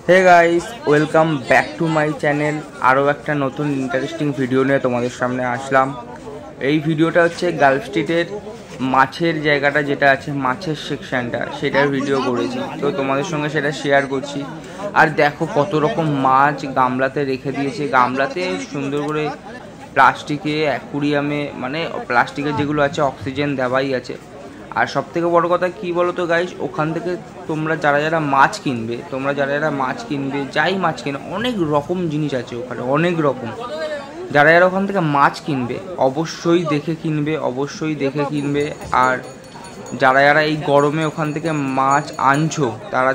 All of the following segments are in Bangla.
Hey guys, welcome back to my channel. আরও একটা নতুন ইন্টারেস্টিং ভিডিও নিয়ে তোমাদের সামনে আসলাম। এই ভিডিওটা হচ্ছে গালফ স্ট্রিটের মাছের জায়গাটা যেটা আছে, মাছের সেকশনটা, সেটার ভিডিও করেছি। তো তোমাদের সঙ্গে সেটা শেয়ার করছি। আর দেখো কত রকম মাছ গামলাতে রেখে দিয়েছে। গামলাতে সুন্দর করে প্লাস্টিকে, অ্যাকুরিয়ামে, মানে প্লাস্টিকের যেগুলো আছে অক্সিজেন দেওয়াই আছে। আর সব থেকে বড়ো কথা কী বলো তো গাইস, ওখান থেকে তোমরা যারা মাছ কিনবে, যাই মাছ কিনে, অনেক রকম জিনিস আছে ওখানে, অনেক রকম। যারা ওখান থেকে মাছ কিনবে অবশ্যই দেখে কিনবে। আর যারা এই গরমে ওখান থেকে মাছ আনছো, তারা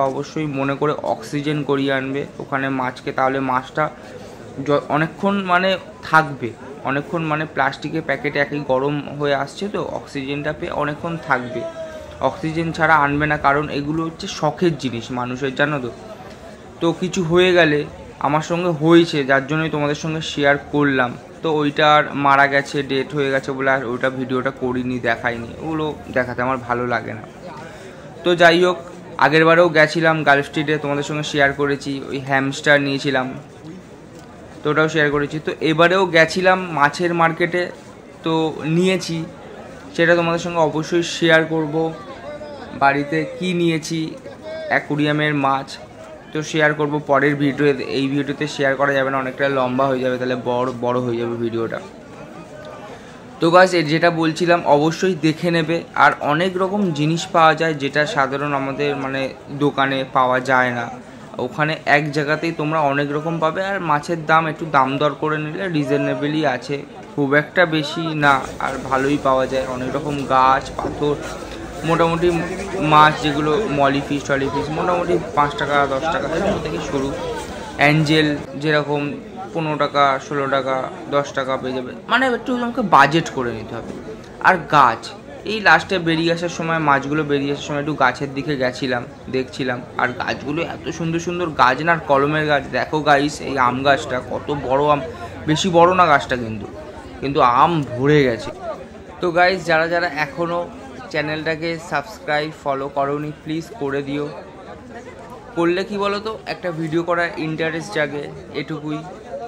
অবশ্যই মনে করে অক্সিজেন করিয়ে আনবে ওখানে মাছকে। তাহলে মাছটা অনেকক্ষণ থাকবে, প্লাস্টিকের প্যাকেটে একই গরম হয়ে আসছে, তো অক্সিজেনটা পেয়ে অনেকক্ষণ থাকবে। অক্সিজেন ছাড়া আনবে না, কারণ এগুলো হচ্ছে শখের জিনিস মানুষের, জানো তো। তো কিছু হয়ে গেলে, আমার সঙ্গে হয়েছে, যার জন্যই তোমাদের সঙ্গে শেয়ার করলাম। তো ওইটা আর মারা গেছে, ডেট হয়ে গেছে বলে আর ওইটা ভিডিওটা করিনি, দেখাইনি। ওগুলো দেখাতে আমার ভালো লাগে না। তো যাই হোক, আগের বারেও গেছিলাম গালফ স্ট্রিটে, তোমাদের সঙ্গে শেয়ার করেছি। ওই হ্যামস্টার নিয়েছিলাম, তো ওটাও শেয়ার করেছি। তো এবারেও গেছিলাম মাছের মার্কেটে, তো নিয়েছি, সেটা তোমাদের সঙ্গে অবশ্যই শেয়ার করব। বাড়িতে কি নিয়েছি, অ্যাকুরিয়ামের মাছ, তো শেয়ার করব পরের ভিডিওতে। এই ভিডিওতে শেয়ার করা যাবে না, অনেকটা লম্বা হয়ে যাবে, তাহলে বড় হয়ে যাবে ভিডিওটা। তো গাইস, যেটা বলছিলাম অবশ্যই দেখে নেবে। আর অনেক রকম জিনিস পাওয়া যায় যেটা সাধারণ আমাদের দোকানে পাওয়া যায় না। ওখানে এক জায়গাতেই তোমরা অনেক রকম পাবে। আর মাছের দাম একটু দাম দর করে নিলে রিজনেবলই আছে, খুব একটা বেশি না, আর ভালোই পাওয়া যায়। অনেক রকম গাছ পাথর, মোটামুটি মাছ যেগুলো মলিফিশ টলিফিশ, মোটামুটি 5 টাকা 10 টাকা এরকম থেকে শুরু। অ্যাঞ্জেল যেরকম 15 টাকা 16 টাকা 10 টাকা পেয়ে যাবে, একটু আমাকে বাজেট করে নিতে হবে। আর গাছ, এই লাস্টে বেরিয়ে আসার সময়, মাছগুলো বেরিয়ে আসার সময় একটু গাছের দিকে গেছিলাম, দেখছিলাম। আর গাছগুলো এত সুন্দর সুন্দর গাছ না, আর কলমের গাছ। দেখো গাইস, এই আম গাছটা কত বড় আম, বেশি বড় না গাছটা, কিন্তু আম ভরে গেছে। তো গাইস, যারা এখনও চ্যানেলটাকে সাবস্ক্রাইব ফলো করোনি, প্লিজ করে দিও। করলে কি বলো তো, একটা ভিডিও করার ইন্টারেস্ট জাগে, এটুকুই।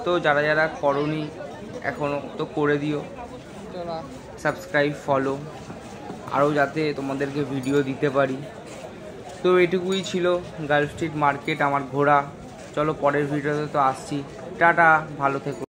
তো যারা করোনি এখনও, তো করে দিও সাবস্ক্রাইব ফলো, আরও যাতে তোমাদেরকে ভিডিও দিতে পারি। তো এটুকুই ছিল গালফ স্ট্রিট মার্কেট আমার ঘোরা। চলো পরের ভিডিওতে তো আসছি। টাটা, ভালো থেকো।